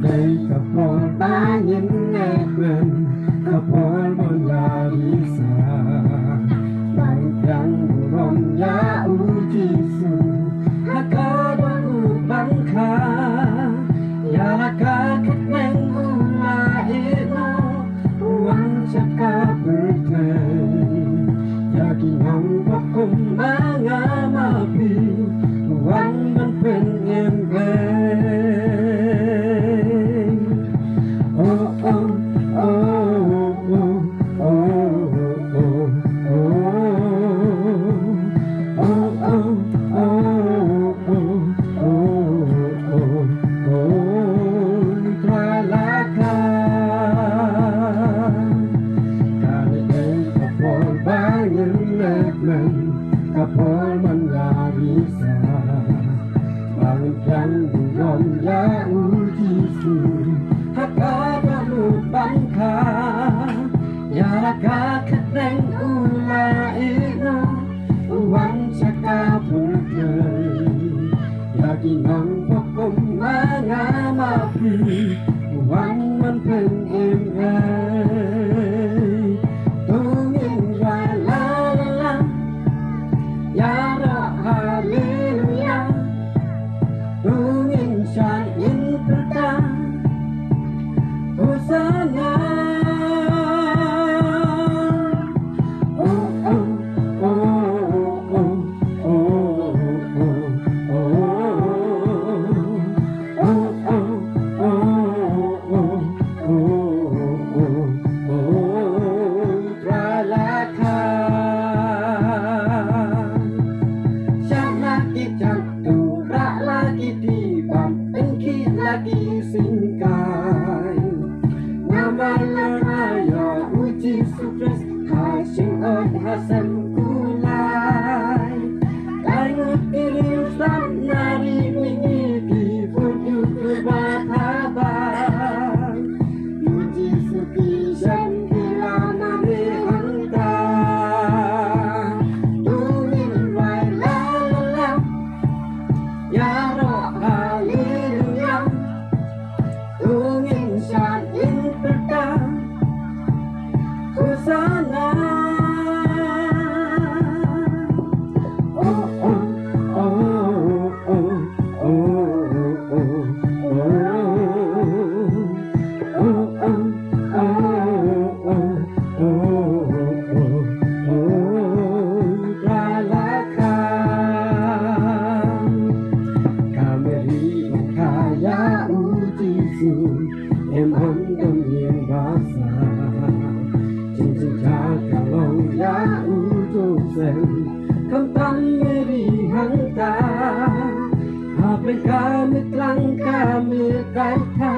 đây kapol bangin ngeben kapol monjari sa bangkang buron ya ujisu hakadon ubangka ya rakakit neng ulaino uang caka bertay yakin hong pakum mga mapi uang man pengen kapol menjadi sah bangkang buron ya ujisu hakada lubangka ya raka keteng ulaino uang caka berkei yakin nang pokom mga mapi uang man pengen tungin la ya Rab haleluya tungin syan in perta hosana lagi singkai Namalan raya uji sukses Hasying od hasem kulai Kainut iriusan nari mingiti Fuduk berbat habang Uji suki syen gila nari hantar Tungin rai la la la Ya Rab haleluya tungin syan in perta hosana em hân đông nhiên ba xa chính chính cha cả lòng ya u tô sen không tâm mê đi hăng ta hà bên ca mê trăng ca mê cái tha